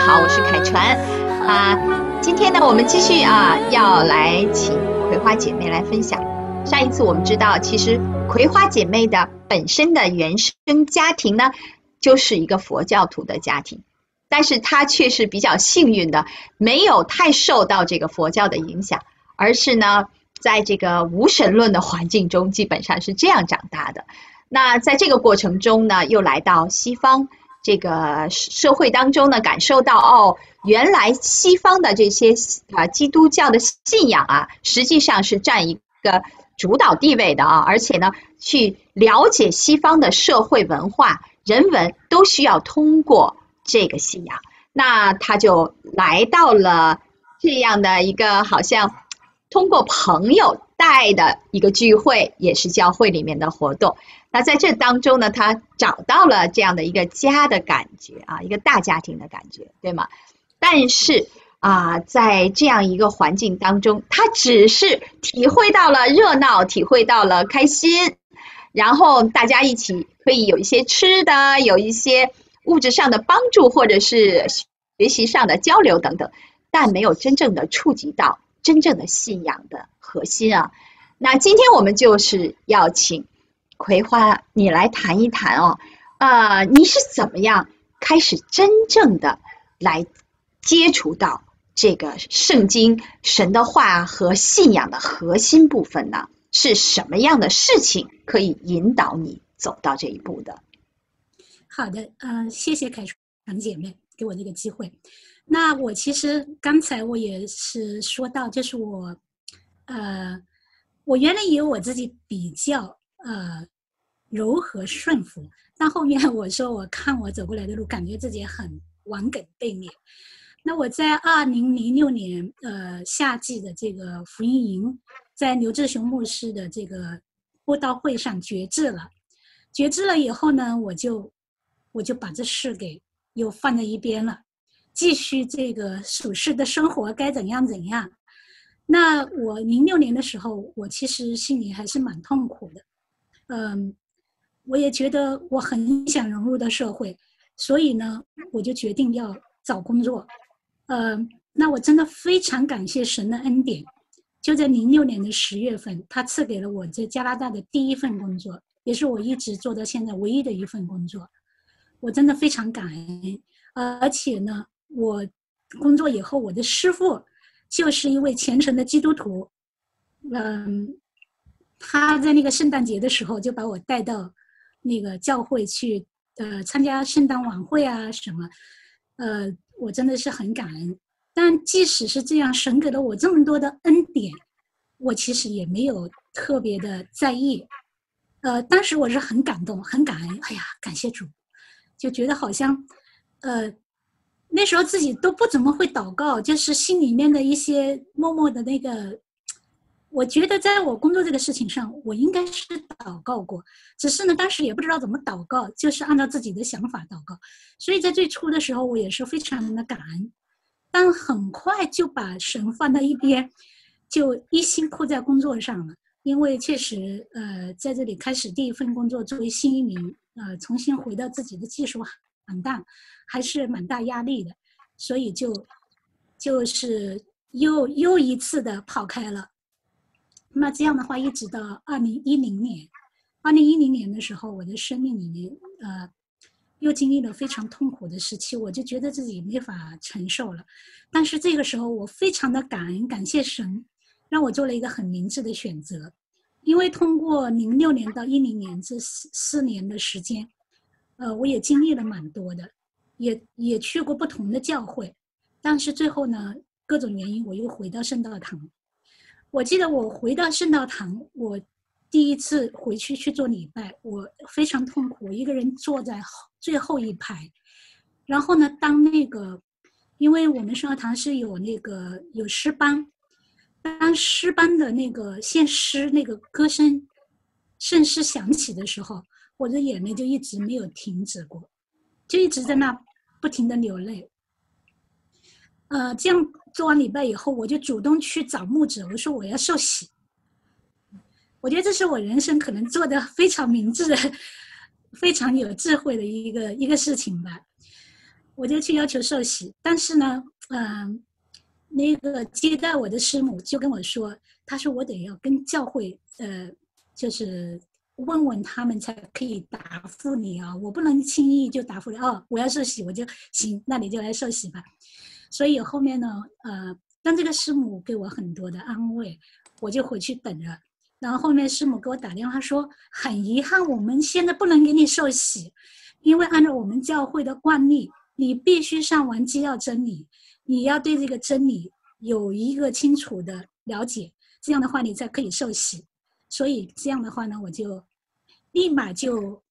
好，我是凯传今天呢，我们继续要来请葵花姐妹来分享。上一次我们知道，其实葵花姐妹的本身的原生家庭呢，就是一个佛教徒的家庭，但是她却是比较幸运的，没有太受到这个佛教的影响，而是呢，在这个无神论的环境中，基本上是这样长大的。那在这个过程中呢，又来到西方这个社会当中呢，感受到原来西方的这些基督教的信仰实际上是占一个主导地位的而且呢，去了解西方的社会文化、人文都需要通过这个信仰。那他就来到了这样的一个好像通过朋友带的一个聚会，也是教会里面的活动。那在这当中呢，他找到了这样的一个家的感觉一个大家庭的感觉，对吗？但是在这样一个环境当中，他只是体会到了热闹，体会到了开心，然后大家一起可以有一些吃的，有一些物质上的帮助，或者是学习上的交流等等，但没有真正的触及到真正的信仰的核心那今天我们就是要请葵花你来谈一谈你是怎么样开始真正的来接触到这个圣经神的话和信仰的核心部分呢？是什么样的事情可以引导你走到这一步的？好的，谢谢凯传姐妹给我这个机会。那我其实刚才我也是说到，就是我原来以为我自己比较柔和顺服，但后面我说我看我走过来的路，感觉自己很顽梗悖逆。那我在2006年夏季的这个福音营，在刘志雄牧师的这个布道会上决志了以后呢，我就把这事给又放在一边了，继续这个属世的生活该怎样怎样。那我06年的时候，我其实心里还是蛮痛苦的，我也觉得我很想融入到社会，所以呢，我就决定要找工作。那我真的非常感谢神的恩典，就在06年的10月份，他赐给了我在加拿大的第一份工作，也是我一直做到现在唯一的一份工作。我真的非常感恩，而且呢，我工作以后，我的师父就是一位虔诚的基督徒，他在那个圣诞节的时候就把我带到那个教会去，参加圣诞晚会什么，我真的是很感恩。但即使是这样，神给了我这么多的恩典，我其实也没有特别的在意。当时我是很感动，很感恩，哎呀，感谢主，就觉得好像，那时候自己都不怎么会祷告，就是心里面的一些默默的那个。我觉得在我工作这个事情上，我应该是祷告过，只是呢，当时也不知道怎么祷告，就是按照自己的想法祷告。所以在最初的时候，我也是非常的感恩，但很快就把神放到一边，就一心扑在工作上了。因为确实，在这里开始第一份工作，作为新移民，重新回到自己的技术行当，还是蛮大压力的，所以就是又一次的跑开了。那这样的话，一直到2010年的时候，我的生命里面又经历了非常痛苦的时期，我就觉得自己没法承受了。但是这个时候，我非常的感恩，感谢神，让我做了一个很明智的选择。因为通过06年到10年这4年的时间，我也经历了蛮多的，也去过不同的教会，但是最后呢，各种原因我又回到圣道堂。我记得我回到圣道堂，我第一次回去做礼拜，我非常痛苦，我一个人坐在最后一排。然后呢，当那个，因为我们圣道堂是有诗班，当诗班的那个献诗那个歌声圣诗响起的时候，我的眼泪就一直没有停止过，就一直在那不停的流泪。这样做完礼拜以后，我就主动去找牧者，我说我要受洗。我觉得这是我人生可能做的非常明智的、非常有智慧的一个事情吧。我就去要求受洗。但是呢，那个接待我的师母就跟我说，她说我得要跟教会就是问问他们才可以答复你啊，我不能轻易就答复你哦，我要受洗我就行，那你就来受洗吧。所以后面呢，但这个师母给我很多的安慰，我就回去等着。然后后面师母给我打电话说，很遗憾，我们现在不能给你受洗，因为按照我们教会的惯例，你必须上完基要真理，你要对这个真理有一个清楚的了解，这样的话你才可以受洗。所以这样的话呢，我就立马就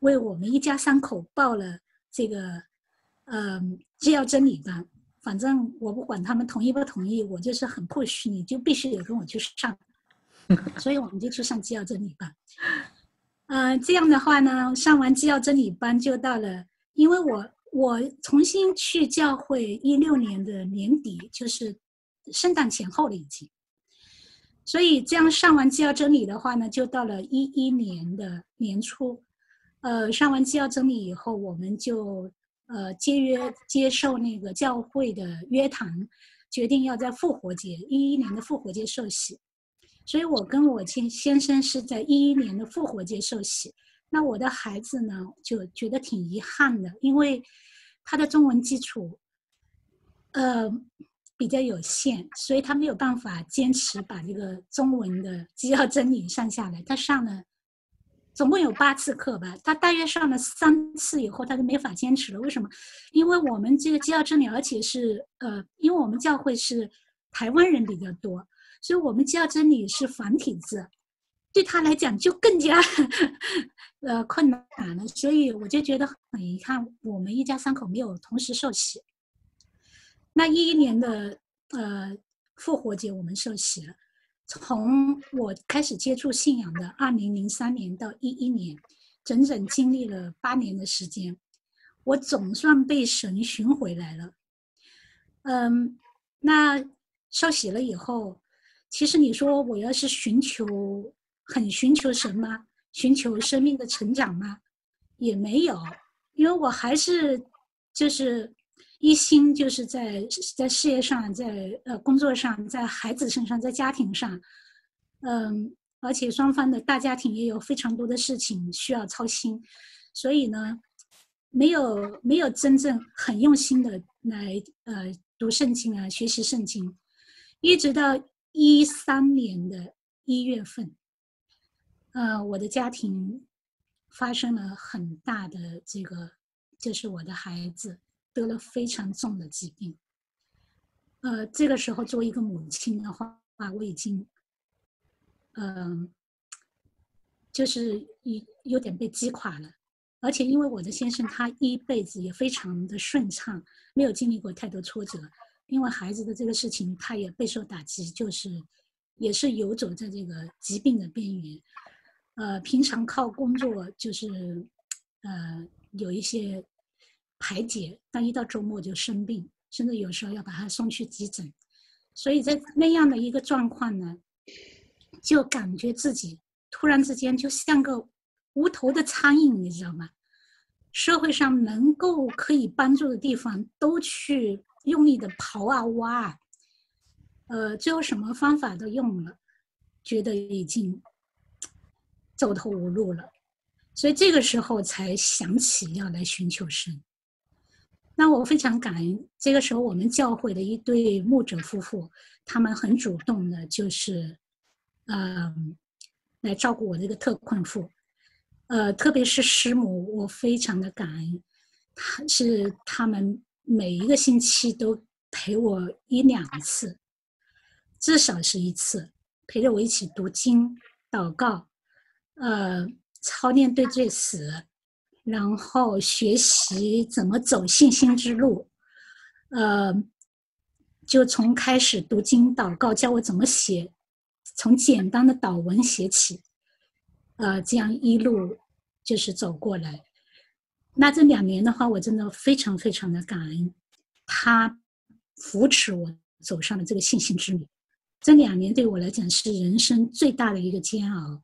为我们一家三口报了这个基要真理班。反正我不管他们同意不同意，我就是很push，你就必须得跟我去上。所以我们就去上基要真理班。这样的话呢，上完基要真理班就到了，因为我重新去教会16年的年底，就是圣诞前后了已经。所以这样上完基要真理的话呢，就到了11年的年初。上完基要真理以后，我们就接受那个教会的约谈，决定要在复活节11年的复活节受洗。所以我跟我先生是在11年的复活节受洗。那我的孩子呢，就觉得挺遗憾的，因为他的中文基础比较有限，所以他没有办法坚持把这个中文的基要真理上下来。他上了总共有8次课吧，他大约上了3次以后，他就没法坚持了。为什么？因为我们这个基要真理，而且是因为我们教会是台湾人比较多，所以我们基要真理是繁体字，对他来讲就更加困难了。所以我就觉得很遗憾，我们一家三口没有同时受洗。那11年的复活节我们受洗了。从我开始接触信仰的2003年到11年，整整经历了8年的时间，我总算被神寻回来了。那受洗了以后，其实你说我要是很寻求神吗？寻求生命的成长吗？也没有，因为我还是就是一心就是在事业上，在工作上，在孩子身上，在家庭上，而且双方的大家庭也有非常多的事情需要操心，所以呢，没有真正很用心的来读圣经啊，学习圣经，一直到13年的1月份，我的家庭发生了很大的这个，就是我的孩子得了非常重的疾病。这个时候作为一个母亲的话，我已经，就是有点被击垮了。而且因为我的先生他一辈子也非常的顺畅，没有经历过太多挫折。因为孩子的这个事情，他也备受打击，也是游走在这个疾病的边缘。平常靠工作就是有一些排解，但一到周末就生病，甚至有时候要把他送去急诊。所以在那样的一个状况呢，就感觉自己突然之间就像个无头的苍蝇，你知道吗？社会上能够可以帮助的地方都去用力的刨啊挖啊，最后什么方法都用了，觉得已经走投无路了，所以这个时候才想起要来寻求神。那我非常感恩，这个时候我们教会的一对牧者夫妇，他们很主动的，就是来照顾我这个特困妇。特别是师母，我非常的感恩，他们每一个星期都陪我1-2次，至少是1次，陪着我一起读经、祷告，操练对罪死，然后学习怎么走信心之路，就从开始读经祷告，教我怎么写，从简单的祷文写起，这样一路就是走过来。那这2年的话，我真的非常非常的感恩，他扶持我走上了这个信心之旅。这2年对我来讲是人生最大的一个煎熬。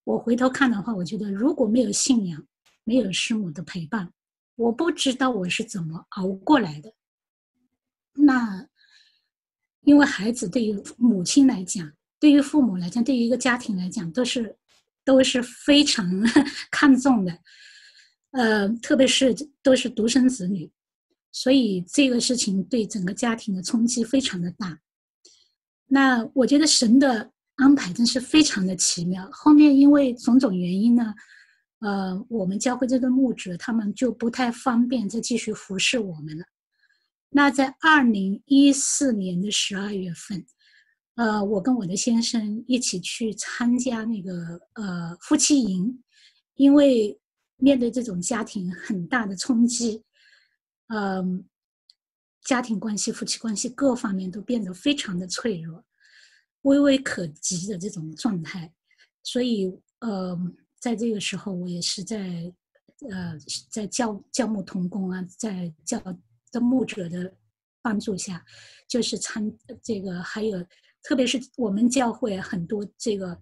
我回头看的话，我觉得如果没有信仰，没有师母的陪伴，我不知道我是怎么熬过来的。那因为孩子对于母亲来讲，对于父母来讲，对于一个家庭来讲，都是非常看重的，特别是都是独生子女，所以这个事情对整个家庭的冲击非常的大。那我觉得神的安排真是非常的奇妙。后面因为种种原因呢，我们教会这个牧者他们就不太方便再继续服侍我们了。那在2014年的12月份，我跟我的先生一起去参加那个夫妻营，因为面对这种家庭很大的冲击，家庭关系、夫妻关系各方面都变得非常的脆弱，微微可及的这种状态，所以在这个时候，我也是在教牧同工啊，在教的牧者的帮助下，就是这个还有，特别是我们教会很多这个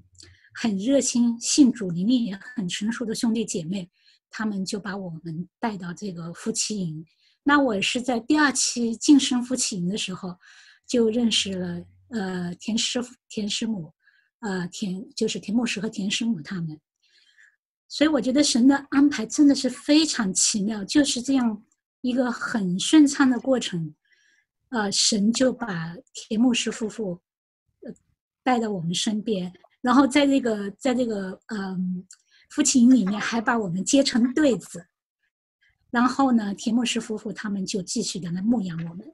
很热心信主、灵命也很成熟的兄弟姐妹，他们就把我们带到这个夫妻营。那我是在第2期晋升夫妻营的时候，就认识了田师母，就是田牧师和田师母他们。所以我觉得神的安排真的是非常奇妙，就是这样一个很顺畅的过程，神就把田牧师夫妇带到我们身边，然后在这个夫妻营里面还把我们结成对子，然后呢，田牧师夫妇他们就继续的来牧养我们。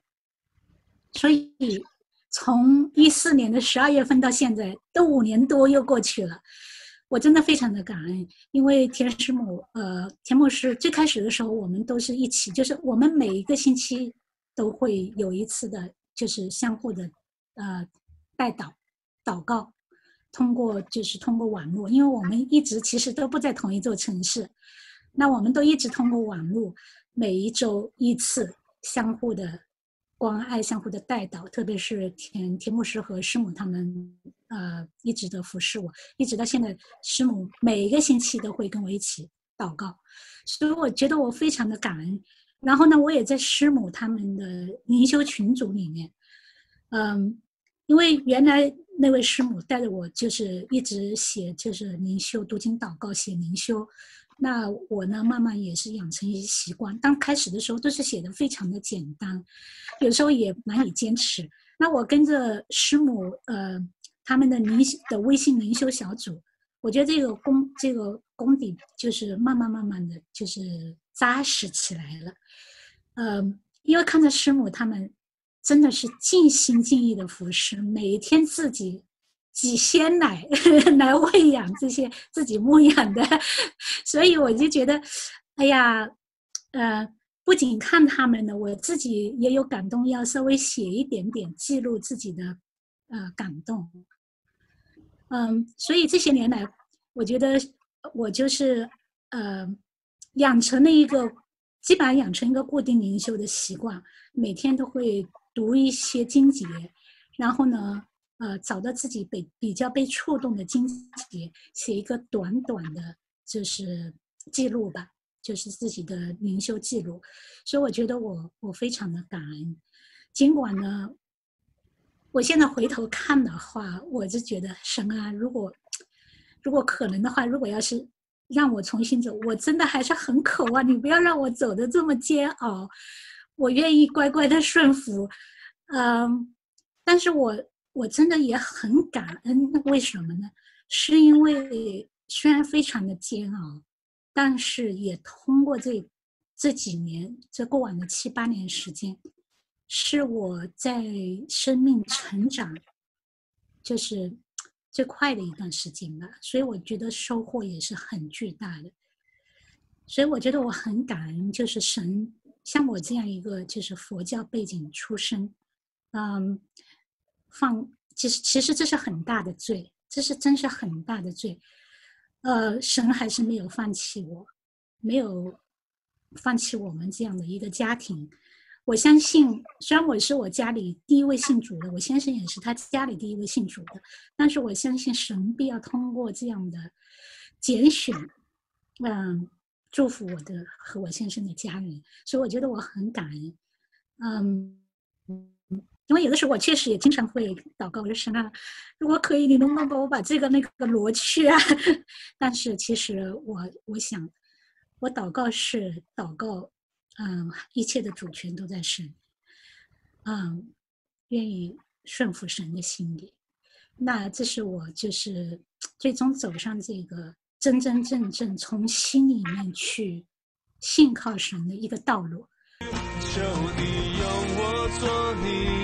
所以从14年的12月份到现在，都5年多又过去了。我真的非常的感恩，因为田牧师最开始的时候，我们都是一起，就是我们每一个星期都会有一次的，就是相互的代祷告，通过网络，因为我们一直其实都不在同一座城市，那我们都一直通过网络，每一周1次相互的关爱，相互的代祷，特别是田牧师和师母他们一直的服侍我，一直到现在，师母每一个星期都会跟我一起祷告，所以我觉得我非常的感恩。然后呢，我也在师母他们的灵修群组里面，因为原来那位师母带着我就是一直写，就是灵修、读经、祷告、写灵修。那我呢，慢慢也是养成一些习惯。刚开始的时候都是写的非常的简单，有时候也难以坚持。那我跟着师母他们的微信灵修小组，我觉得这个功底就是慢慢的就是扎实起来了。因为看着师母他们真的是尽心尽意的服侍，每一天自己挤鲜奶来喂养这些自己牧养的，所以我就觉得，哎呀，不仅看他们的，我自己也有感动，要稍微写一点点记录自己的感动。所以这些年来，我觉得我就是基本上养成一个固定灵修的习惯，每天都会读一些经节，然后呢，找到自己比较被触动的经节，写一个短短的，就是记录吧，就是自己的灵修记录。所以我觉得我非常的感恩，尽管呢，我现在回头看的话，我就觉得神啊，如果可能的话，如果要是让我重新走，我真的还是很渴望你不要让我走得这么煎熬，我愿意乖乖的顺服。但是我真的也很感恩，为什么呢？是因为虽然非常的煎熬，但是也通过这几年，这过往的7、8年时间，是我在生命成长就是最快的一段时间吧，所以我觉得收获也是很巨大的。所以我觉得我很感恩，就是神像我这样一个就是佛教背景出身，其实这是很大的罪，这是真是很大的罪。神还是没有放弃我，没有放弃我们这样的一个家庭。我相信，虽然我是我家里第一位信主的，我先生也是他家里第一位信主的，但是我相信神必要通过这样的拣选，祝福我的和我先生的家人，所以我觉得我很感恩。因为有的时候我确实也经常会祷告，我就神啊，如果可以，你能不能帮我把这个那个挪去啊？但是其实我想，我祷告是祷告，一切的主权都在神，愿意顺服神的心意。那这是我就是最终走上这个真真正正从心里面去信靠神的一个道路。求你用我做你